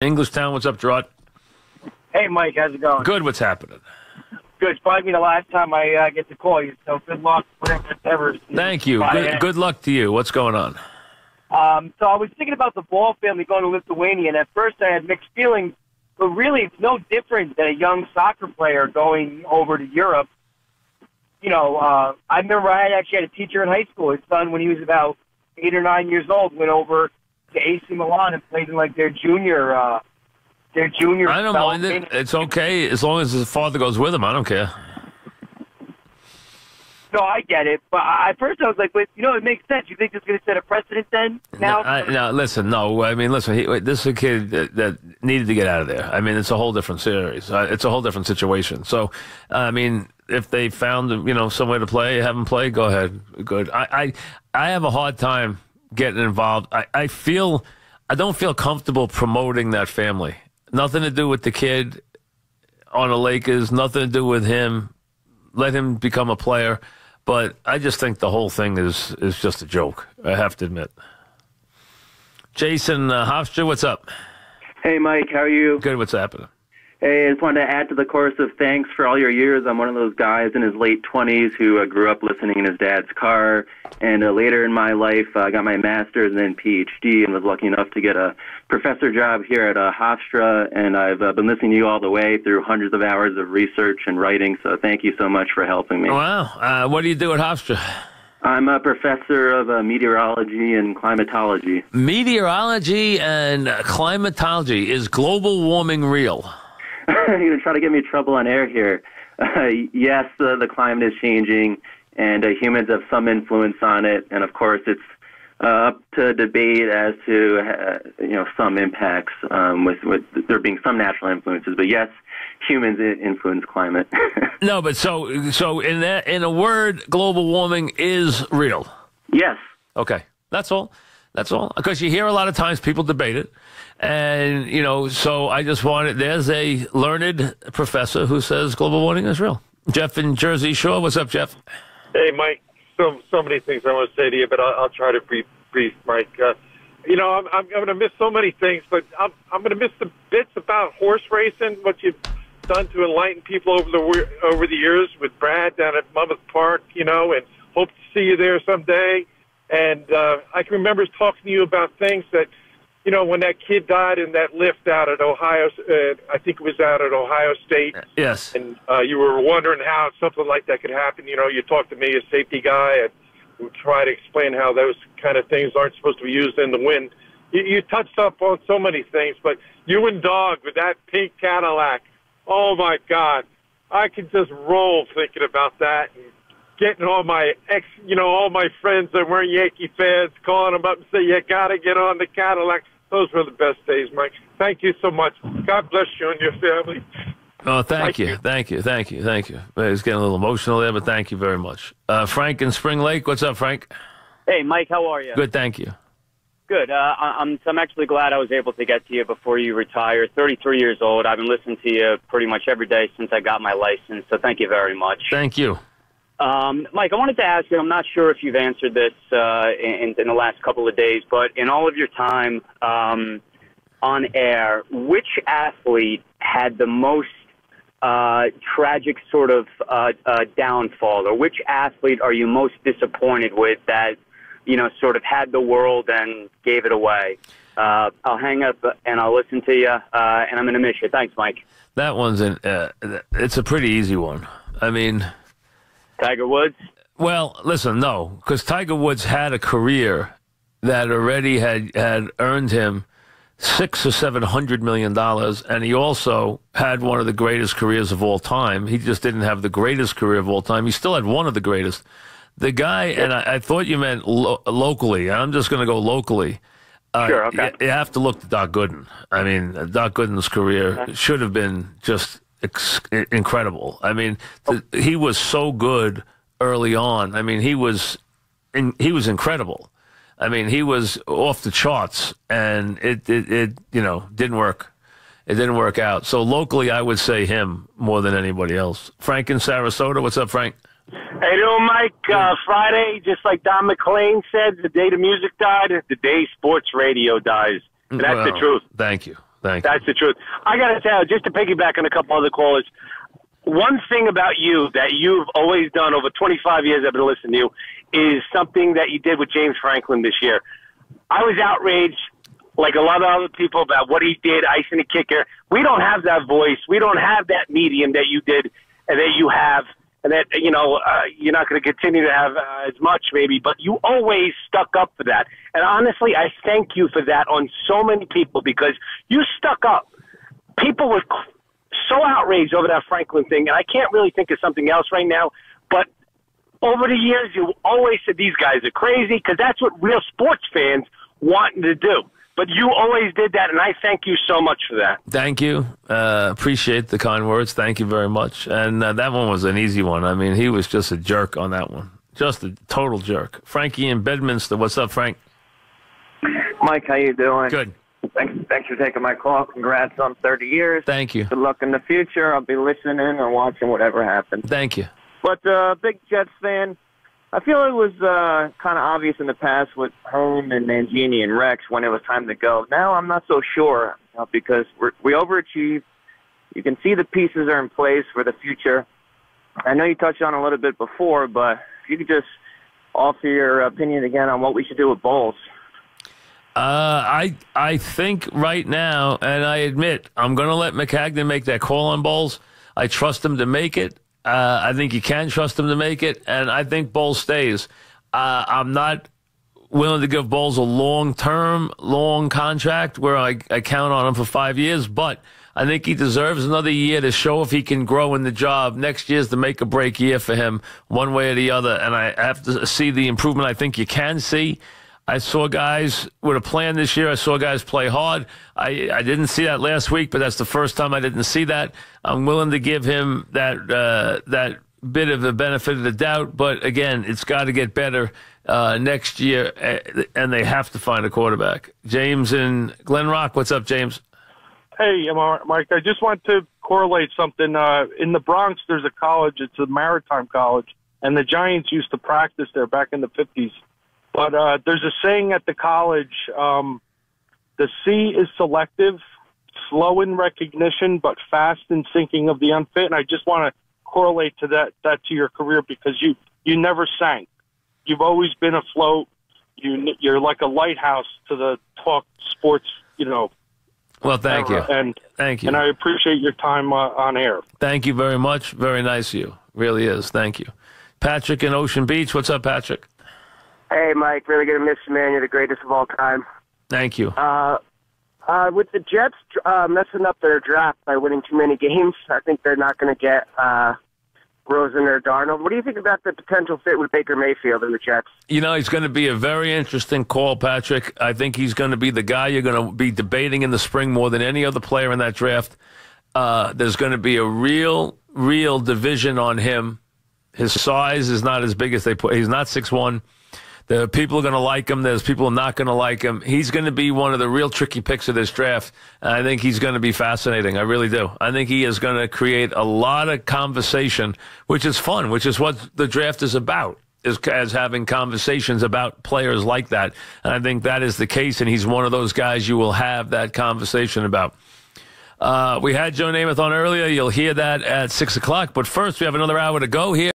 Englishtown. What's up, Gerard? Hey, Mike, how's it going? Good. What's happening? Good. It's probably the last time I get to call you, so good luck, whatever. Thank you. Good luck to you. What's going on? So I was thinking about the Ball family going to Lithuania, and at first I had mixed feelings, but really it's no different than a young soccer player going over to Europe. You know, I remember I actually had a teacher in high school. His son, when he was about 8 or 9 years old, went over to AC Milan and played in like their junior. I don't mind it. It's okay as long as his father goes with him. I don't care. No, I get it, but at first I was like, wait, it makes sense. You think this is going to set a precedent then? Now, listen. This is a kid that needed to get out of there. I mean, it's a whole different series. It's a whole different situation. So, I mean, if they found, somewhere to play, have him play, go ahead. Good. I have a hard time getting involved. I don't feel comfortable promoting that family. Nothing to do with the kid on the Lakers. Nothing to do with him. Let him become a player. But I just think the whole thing is just a joke. I have to admit. Jason Hofstra, what's up? Hey, Mike. How are you? Good. What's happening? Hey, I just wanted to add to the chorus of thanks for all your years. I'm one of those guys in his late 20s who grew up listening in his dad's car. And later in my life, I got my master's and then PhD and was lucky enough to get a professor job here at Hofstra. And I've been listening to you all the way through hundreds of hours of research and writing. So thank you so much for helping me. Wow. What do you do at Hofstra? I'm a professor of meteorology and climatology. Meteorology and climatology. Is global warming real? You're going to try to get me in trouble on air here. Yes, the climate is changing, and humans have some influence on it. And, of course, it's up to debate as to, some impacts with there being some natural influences. But, yes, humans influence climate. No, but so in a word, global warming is real. Yes. Okay. That's all. Because you hear a lot of times people debate it. And, so I just there's a learned professor who says global warming is real. Jeff in Jersey Shore. What's up, Jeff? Hey, Mike. So many things I want to say to you, but I'll try to be brief, Mike. I'm going to miss so many things, but I'm going to miss the bits about horse racing, what you've done to enlighten people over the years with Brad down at Monmouth Park, and hope to see you there someday. And I can remember talking to you about things that, when that kid died in that lift out at Ohio, I think it was out at Ohio State. Yes. And you were wondering how something like that could happen. You talked to me, a safety guy, and we try to explain how those kind of things aren't supposed to be used in the wind. You touched up on so many things, but you and Dog with that pink Cadillac, oh, my God. I could just roll thinking about that and getting all my all my friends that weren't Yankee fans, calling them up and say, you got to get on the Cadillac. Those were the best days, Mike. Thank you so much. God bless you and your family. Oh, thank you. Thank you. It's getting a little emotional there, but thank you very much. Frank in Spring Lake. What's up, Frank? Hey, Mike. How are you? Good, thank you. Good. I'm actually glad I was able to get to you before you retired. 33 years old. I've been listening to you pretty much every day since I got my license, so thank you very much. Thank you. Mike, I wanted to ask you, I'm not sure if you've answered this in the last couple of days, but in all of your time on air, which athlete had the most tragic sort of downfall, or which athlete are you most disappointed with that, sort of had the world and gave it away? I'll hang up and I'll listen to you, and I'm going to miss you. Thanks, Mike. That one's it's a pretty easy one. I mean, Tiger Woods? Well, listen, no, because Tiger Woods had a career that already had earned him $600 or $700 million, and he also had one of the greatest careers of all time. He just didn't have the greatest career of all time. He still had one of the greatest. The guy, and I thought you meant locally. I'm just going to go locally. Sure, okay. You have to look to Doc Gooden. I mean, Doc Gooden's career should have been just incredible. I mean, he was so good early on. I mean, he was incredible. I mean, he was off the charts, and it didn't work. It didn't work out. So locally, I would say him more than anybody else. Frank in Sarasota. What's up, Frank? Hey, doing, Mike? Friday, just like Don McLean said, the day the music died, the day sports radio dies. And that's the truth. Thank you. Thank you. That's the truth. I got to tell you, just to piggyback on a couple other callers, one thing about you that you've always done over 25 years I've been listening to you is something that you did with James Franklin this year. I was outraged, like a lot of other people, about what he did, icing the kicker. We don't have that voice. We don't have that medium that you did and that you have, and that, you're not going to continue to have as much maybe, but you always stuck up for that. And honestly, I thank you for that on so many people because you stuck up. People were so outraged over that Franklin thing, and I can't really think of something else right now, but over the years, you always said these guys are crazy because that's what real sports fans want to do. But you always did that, and I thank you so much for that. Thank you. Appreciate the kind words. Thank you very much. And that one was an easy one. I mean, he was just a jerk on that one. Just a total jerk. Frankie in Bedminster. What's up, Frank? Mike, how you doing? Good. Thanks for taking my call. Congrats on 30 years. Thank you. Good luck in the future. I'll be listening or watching whatever happens. Thank you. But big Jets fan, I feel it was kind of obvious in the past with Herm and Mangini and Rex when it was time to go. Now I'm not so sure because we overachieved. You can see the pieces are in place for the future. I know you touched on it a little bit before, but if you could just offer your opinion again on what we should do with Bowles. I think right now, and I admit, I'm going to let McCagnon make that call on Bowles. I trust him to make it. I think you can trust him to make it, and I think Bowles stays. I'm not willing to give Bowles a long contract where I count on him for 5 years, but I think he deserves another year to show if he can grow in the job. Next year's the make-or-break year for him, one way or the other, and I have to see the improvement I think you can see. I saw guys with a plan this year. I saw guys play hard. I didn't see that last week, but that's the first time I didn't see that. I'm willing to give him that bit of the benefit of the doubt. But, again, it's got to get better next year, and they have to find a quarterback. James in Glen Rock. What's up, James? Hey, Mike, I just want to correlate something. In the Bronx, there's a college. It's a maritime college, and the Giants used to practice there back in the 50s. But there's a saying at the college, the sea is selective, slow in recognition, but fast in sinking of the unfit. And I just want to correlate to that to your career because you never sank. You've always been afloat. You're like a lighthouse to the talk sports, Well, thank you. Thank you. And I appreciate your time on air. Thank you very much. Very nice of you. Really is. Thank you. Patrick in Ocean Beach. What's up, Patrick? Hey, Mike, really going to miss you, man. You're the greatest of all time. Thank you. With the Jets messing up their draft by winning too many games, I think they're not going to get Rosen or Darnold. What do you think about the potential fit with Baker Mayfield in the Jets? He's going to be a very interesting call, Patrick. I think he's going to be the guy you're going to be debating in the spring more than any other player in that draft. There's going to be a real division on him. His size is not as big as they put. He's not 6'1". The people are going to like him. There's people not going to like him. He's going to be one of the real tricky picks of this draft. And I think he's going to be fascinating. I really do. I think he is going to create a lot of conversation, which is fun, which is what the draft is about, as having conversations about players like that. And I think that is the case, and he's one of those guys you will have that conversation about. We had Joe Namath on earlier. You'll hear that at 6 o'clock. But first, we have another hour to go here.